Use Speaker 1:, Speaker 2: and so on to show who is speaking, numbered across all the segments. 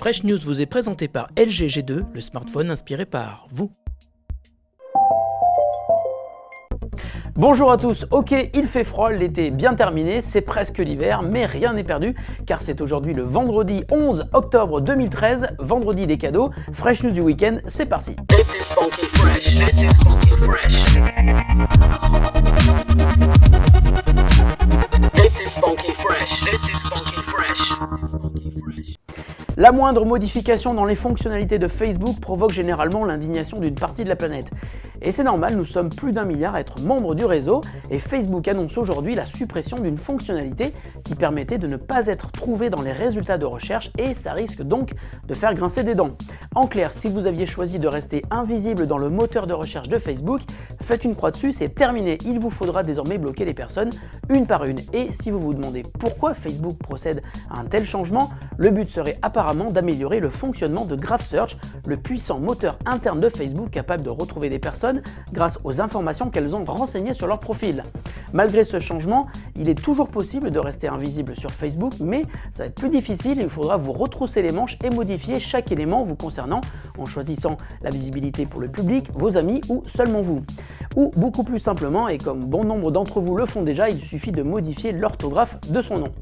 Speaker 1: Fresh News vous est présenté par LG G2, le smartphone inspiré par vous. Bonjour à tous, ok il fait froid, l'été est bien terminé, c'est presque l'hiver, mais rien n'est perdu, car c'est aujourd'hui le vendredi 11 octobre 2013, vendredi des cadeaux, Fresh News du week-end, c'est parti.
Speaker 2: This is funky fresh. This is funky fresh. This is funky fresh. This is funky fresh.
Speaker 1: La moindre modification dans les fonctionnalités de Facebook provoque généralement l'indignation d'une partie de la planète. Et c'est normal, nous sommes plus d'1 milliard à être membres du réseau et Facebook annonce aujourd'hui la suppression d'une fonctionnalité qui permettait de ne pas être trouvé dans les résultats de recherche et ça risque donc de faire grincer des dents. En clair, si vous aviez choisi de rester invisible dans le moteur de recherche de Facebook, faites une croix dessus, c'est terminé. Il vous faudra désormais bloquer les personnes une par une. Et si vous vous demandez pourquoi Facebook procède à un tel changement, le but serait apparemment d'améliorer le fonctionnement de Graph Search, le puissant moteur interne de Facebook capable de retrouver des personnes grâce aux informations qu'elles ont renseignées sur leur profil. Malgré ce changement, il est toujours possible de rester invisible sur Facebook, mais ça va être plus difficile et il faudra vous retrousser les manches et modifier chaque élément vous concernant en choisissant la visibilité pour le public, vos amis ou seulement vous. Ou beaucoup plus simplement, et comme bon nombre d'entre vous le font déjà, il suffit de modifier l'orthographe de son nom.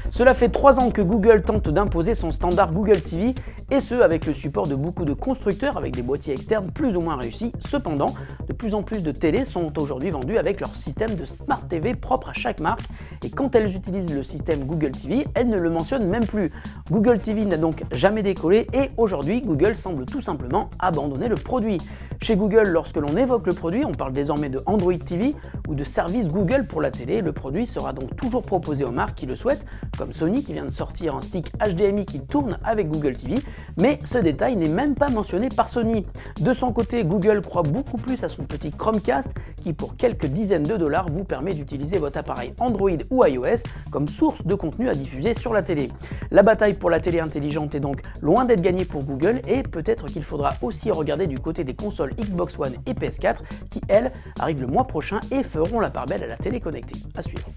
Speaker 1: Cela fait 3 ans que Google tente d'imposer son standard Google TV, et ce avec le support de beaucoup de constructeurs avec des boîtiers externes plus ou moins réussis. Cependant, de plus en plus de télés sont aujourd'hui vendues avec leur système de Smart TV propre à chaque marque, et quand elles utilisent le système Google TV, elles ne le mentionnent même plus. Google TV n'a donc jamais décollé, et aujourd'hui, Google semble tout simplement abandonner le produit. Chez Google, lorsque l'on évoque le produit, on parle désormais de Android TV ou de service Google pour la télé. Le produit sera donc toujours proposé aux marques qui le souhaitent, comme Sony qui vient de sortir un stick HDMI qui tourne avec Google TV, mais ce détail n'est même pas mentionné par Sony. De son côté, Google croit beaucoup plus à son petit Chromecast qui pour quelques dizaines de dollars vous permet d'utiliser votre appareil Android ou iOS comme source de contenu à diffuser sur la télé. La bataille pour la télé intelligente est donc loin d'être gagnée pour Google et peut-être qu'il faudra aussi regarder du côté des consoles Xbox One et PS4 qui, elles, arrivent le mois prochain et feront la part belle à la télé connectée. À suivre.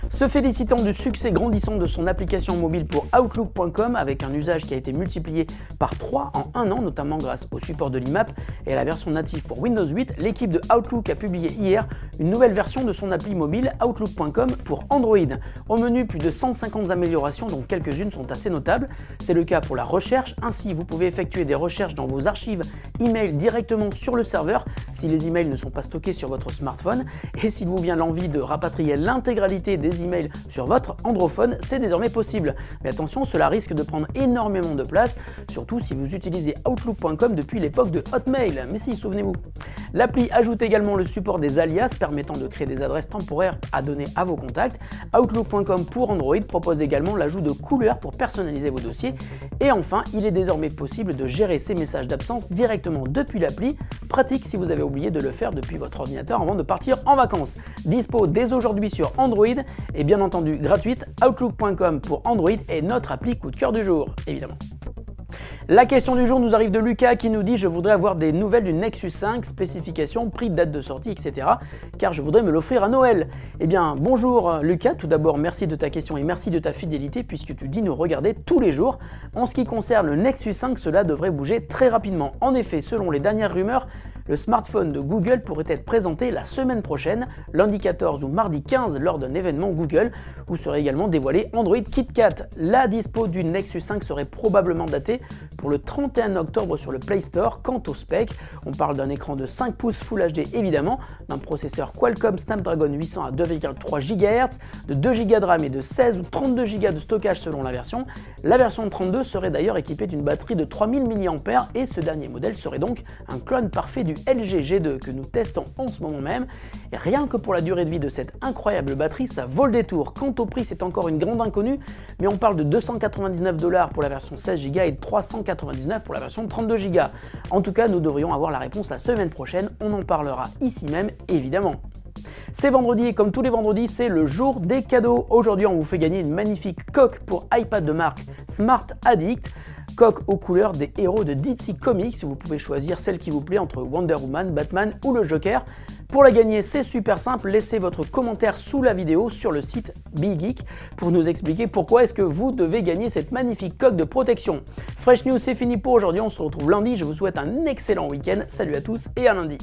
Speaker 1: Se félicitant du succès grandissant de son application mobile pour Outlook.com avec un usage qui a été multiplié par 3 en 1 an, notamment grâce au support de l'IMAP et à la version native pour Windows 8, l'équipe de Outlook a publié hier une nouvelle version de son appli mobile Outlook.com pour Android. Au menu, plus de 150 améliorations dont quelques-unes sont assez notables. C'est le cas pour la recherche, ainsi vous pouvez effectuer des recherches dans vos archives email directement sur le serveur si les emails ne sont pas stockés sur votre smartphone et s'il vous vient l'envie de rapatrier l'intégralité des emails sur votre Androphone, c'est désormais possible. Mais attention, cela risque de prendre énormément de place, surtout si vous utilisez Outlook.com depuis l'époque de Hotmail. Mais si, souvenez-vous. L'appli ajoute également le support des alias permettant de créer des adresses temporaires à donner à vos contacts. Outlook.com pour Android propose également l'ajout de couleurs pour personnaliser vos dossiers. Et enfin, il est désormais possible de gérer ces messages d'absence directement depuis l'appli. Pratique si vous avez oublié de le faire depuis votre ordinateur avant de partir en vacances. Dispo dès aujourd'hui sur Android et bien entendu gratuite, Outlook.com pour Android est notre appli coup de cœur du jour, évidemment. La question du jour nous arrive de Lucas qui nous dit « Je voudrais avoir des nouvelles du Nexus 5, spécifications, prix, date de sortie, etc. car je voudrais me l'offrir à Noël. » Eh bien, bonjour Lucas, tout d'abord merci de ta question et merci de ta fidélité puisque tu dis nous regarder tous les jours. En ce qui concerne le Nexus 5, cela devrait bouger très rapidement. En effet, selon les dernières rumeurs, le smartphone de Google pourrait être présenté la semaine prochaine, lundi 14 ou mardi 15 lors d'un événement Google, où serait également dévoilé Android KitKat. La dispo du Nexus 5 serait probablement datée pour le 31 octobre sur le Play Store. Quant au spec, on parle d'un écran de 5 pouces Full HD évidemment, d'un processeur Qualcomm Snapdragon 800 à 2,3 GHz, de 2 Go de RAM et de 16 ou 32 Go de stockage selon la version. La version 32 serait d'ailleurs équipée d'une batterie de 3000 mAh et ce dernier modèle serait donc un clone parfait du LG G2 que nous testons en ce moment même. Et rien que pour la durée de vie de cette incroyable batterie, ça vaut le détour. Quant au prix, c'est encore une grande inconnue, mais on parle de 299 $ pour la version 16 Go et de 399 pour la version 32 Go. En tout cas, nous devrions avoir la réponse la semaine prochaine, on en parlera ici même évidemment. C'est vendredi et comme tous les vendredis, c'est le jour des cadeaux. Aujourd'hui, on vous fait gagner une magnifique coque pour iPad de marque Smart Addict. Coque aux couleurs des héros de DC Comics. Vous pouvez choisir celle qui vous plaît entre Wonder Woman, Batman ou le Joker. Pour la gagner, c'est super simple, laissez votre commentaire sous la vidéo sur le site BeGeek pour nous expliquer pourquoi est-ce que vous devez gagner cette magnifique coque de protection. Fresh News, c'est fini pour aujourd'hui, on se retrouve lundi, je vous souhaite un excellent week-end, salut à tous et à lundi.